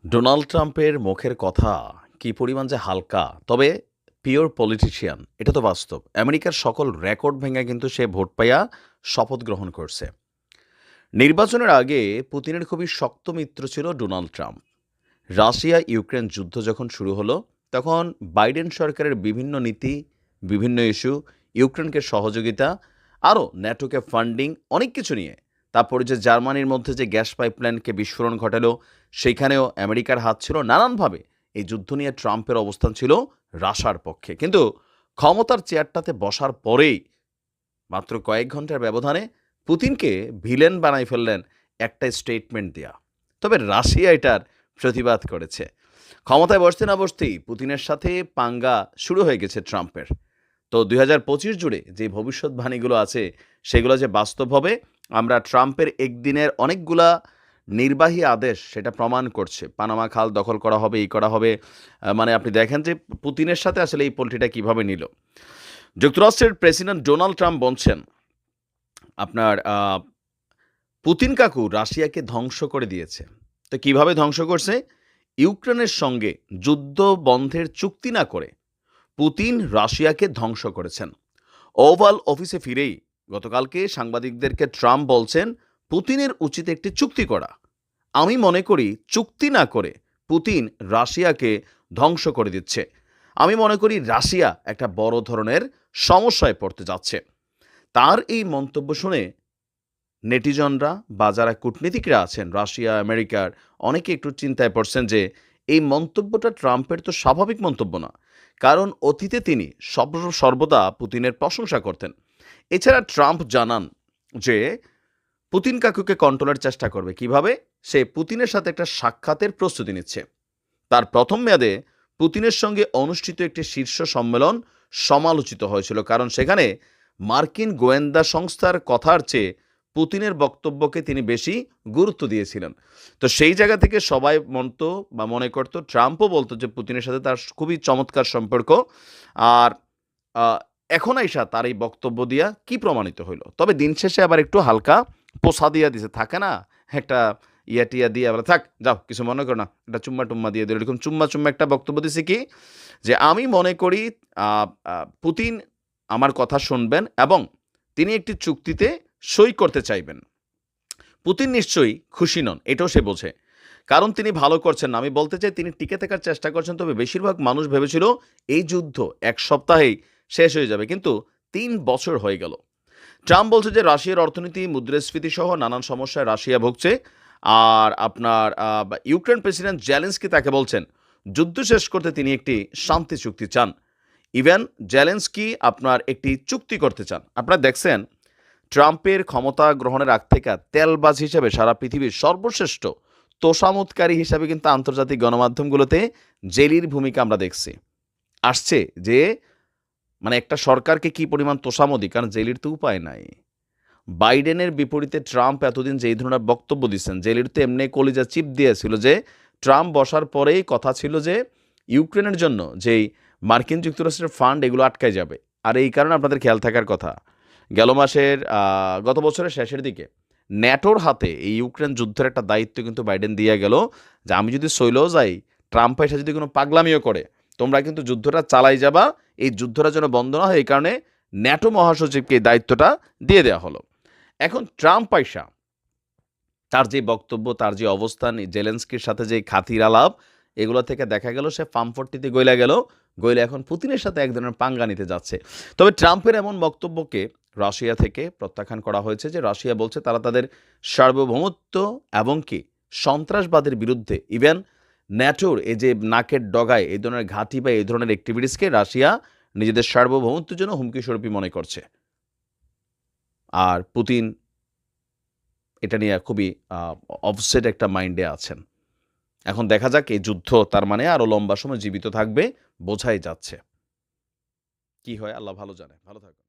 Donald ট্রাম্পের মুখের কথা কি পরিমাণ যে হালকা, তবে পিওর পলিটিশিয়ান এটা তো বাস্তব। আমেরিকার সকল রেকর্ড ভেঙে কিন্তু সে ভোট পাইয়া শপথ গ্রহণ করছে। নির্বাচনের আগে পুতিনের খুবই শক্ত মিত্র ছিল ডোনাল্ড ট্রাম্প। রাশিয়া ইউক্রেন যুদ্ধ যখন শুরু হলো, তখন বাইডেন সরকারের বিভিন্ন নীতি, বিভিন্ন ইস্যু, ইউক্রেনকে সহযোগিতা, আরও ন্যাটোকে ফান্ডিং, অনেক কিছু নিয়ে, তারপরে যে জার্মানির মধ্যে যে গ্যাস পাইপলাইনকে বিস্ফোরণ ঘটালো, সেইখানেও আমেরিকার হাত ছিল। নানানভাবে এই যুদ্ধ নিয়ে ট্রাম্পের অবস্থান ছিল রাশার পক্ষে। কিন্তু ক্ষমতার চেয়ারটাতে বসার পরেই মাত্র কয়েক ঘন্টার ব্যবধানে পুতিনকে ভিলেন বানাই ফেললেন একটা স্টেটমেন্ট দেয়া। তবে রাশিয়া এটার প্রতিবাদ করেছে। ক্ষমতায় বসতে না বসতেই পুতিনের সাথে পাঙ্গা শুরু হয়ে গেছে ট্রাম্পের। তো ২০২৫ জুড়ে যে ভবিষ্যৎবাণীগুলো আছে, সেগুলো যে বাস্তব হবে, আমরা ট্রাম্পের একদিনের অনেকগুলা নির্বাহী আদেশ সেটা প্রমাণ করছে। পানামা খাল দখল করা হবে, এই করা হবে। মানে আপনি দেখেন যে পুতিনের সাথে আসলে এই পোল্ট্রিটা কীভাবে নিল। যুক্তরাষ্ট্রের প্রেসিডেন্ট ডোনাল্ড ট্রাম্প বলছেন, আপনার পুতিন কাকু রাশিয়াকে ধ্বংস করে দিয়েছে। তো কিভাবে ধ্বংস করছে? ইউক্রেনের সঙ্গে যুদ্ধ বন্ধের চুক্তি না করে পুতিন রাশিয়াকে ধ্বংস করেছেন। ওভাল অফিসে ফিরেই গতকালকে সাংবাদিকদেরকে ট্রাম্প বলছেন, পুতিনের উচিত একটি চুক্তি করা। আমি মনে করি চুক্তি না করে পুতিন রাশিয়াকে ধ্বংস করে দিচ্ছে। আমি মনে করি রাশিয়া একটা বড় ধরনের সমস্যায় পড়তে যাচ্ছে। তার এই মন্তব্য শুনে নেটিজনরা বা যারা কূটনীতিকরা আছেন রাশিয়া, আমেরিকার, অনেকে একটু চিন্তায় পড়ছেন যে এই মন্তব্যটা ট্রাম্পের তো স্বাভাবিক মন্তব্য না। কারণ অতীতে তিনি সর্বদা পুতিনের প্রশংসা করতেন। এছাড়া ট্রাম্প জানান যে পুতিন কাকুকে কন্ট্রোলের চেষ্টা করবে। কিভাবে? সে পুতিনের সাথে একটা সাক্ষাতের প্রস্তুতি নিচ্ছে। তার প্রথম মেয়াদে পুতিনের সঙ্গে অনুষ্ঠিত একটি শীর্ষ সম্মেলন সমালোচিত হয়েছিল, কারণ সেখানে মার্কিন গোয়েন্দা সংস্থার কথার চেয়ে পুতিনের বক্তব্যকে তিনি বেশি গুরুত্ব দিয়েছিলেন। তো সেই জায়গা থেকে সবাই মনে করত, ট্রাম্পও বলতো যে পুতিনের সাথে তার খুবই চমৎকার সম্পর্ক। আর এখন আইসা তার এই বক্তব্য দিয়া কি প্রমাণিত হইল? তবে দিন শেষে আবার একটু হালকা পোষা দিয়া দিছে, থাকে না একটা টিয়া দিয়ে আবার থাক যাও কিছু মনে করো না, একটা চুম্মা টুম্মা দিয়ে দিল। এরকম চুম্মা চুম্মা একটা বক্তব্য দিছে কি, যে আমি মনে করি পুতিন আমার কথা শুনবেন এবং তিনি একটি চুক্তিতে সই করতে চাইবেন। পুতিন নিশ্চয়ই খুশি নন, এটাও সে বোঝে, কারণ তিনি ভালো করছেন না। আমি বলতে চাই তিনি টিকে থাকার চেষ্টা করছেন, তবে বেশিরভাগ মানুষ ভেবেছিল এই যুদ্ধ ১ সপ্তাহেই শেষ হয়ে যাবে, কিন্তু ৩ বছর হয়ে গেল। ট্রাম্প বলছে যে রাশিয়ার অর্থনীতি, মুদ্রাস্ফীতি সহ নানান সমস্যায় রাশিয়া ভুগছে। আর আপনার ইউক্রেন প্রেসিডেন্ট জেলেনস্কি তাকে বলছেন যুদ্ধ শেষ করতে তিনি একটি শান্তি চুক্তি চান। ইভেন জেলেনস্কি আপনার একটি চুক্তি করতে চান। আপনারা দেখছেন ট্রাম্পের ক্ষমতা গ্রহণের আগ থেকে তেলবাজ হিসেবে সারা পৃথিবীর সর্বশ্রেষ্ঠ তোষামোদকারী হিসাবে কিন্তু আন্তর্জাতিক গণমাধ্যমগুলোতে জেলির ভূমিকা আমরা দেখছি। আসছে যে মানে একটা সরকারকে কি পরিমাণ তোষামোদি, কারণ জেলির তো উপায় নাই। বাইডেনের বিপরীতে ট্রাম্প এতদিন যেই ধরনের বক্তব্য দিচ্ছেন, জেলির তো এমনি কলিজা চিপ দিয়েছিল যে ট্রাম্প বসার পরেই কথা ছিল যে ইউক্রেনের জন্য যেই মার্কিন যুক্তরাষ্ট্রের ফান্ড এগুলো আটকায় যাবে। আর এই কারণে আপনাদের খেয়াল থাকার কথা, গত বছরের শেষের দিকে ন্যাটোর হাতে এই ইউক্রেন যুদ্ধের একটা দায়িত্ব কিন্তু বাইডেন দিয়ে গেল, যে আমি যদি সইলেও যাই, ট্রাম্প এসে যদি কোনো পাগলামিও করে, তোমরা কিন্তু যুদ্ধটা চালাই যাবা, এই যুদ্ধটা যেন বন্ধ না হয় এই কারণে ন্যাটো মহাসচিবকে এই দায়িত্বটা দিয়ে দেওয়া হলো। এখন ট্রাম্প আইসা তার যে বক্তব্য, তার যে অবস্থান, জেলেনস্কির সাথে যে খাতির আলাপ, এগুলো থেকে দেখা গেল সে ফার্মফর্টিতে গইলা এখন পুতিনের সাথে এক ধরনের পাঙ্গা নিতে যাচ্ছে। তবে ট্রাম্পের এমন বক্তব্যকে রাশিয়া থেকে প্রত্যাখ্যান করা হয়েছে, যে রাশিয়া বলছে তারা তাদের সার্বভৌমত্ব এবং কি সন্ত্রাসবাদের বিরুদ্ধে, ইভেন ন্যাটোর এই যে নাকের ডগায় এই ধরনের ঘাঁটি বা এই ধরনের অ্যাক্টিভিটিসকে রাশিয়া নিজেদের সার্বভৌমত্বের জন্য হুমকি স্বরূপই মনে করছে। আর পুতিন এটা নিয়ে খুবই অফসেট একটা মাইন্ডে আছেন। এখন দেখা যাক এই যুদ্ধ তার মানে আরো লম্বা সময় জীবিত থাকবে, বোঝাই যাচ্ছে। কি হয় আল্লাহ ভালো জানে। ভালো থাকবেন।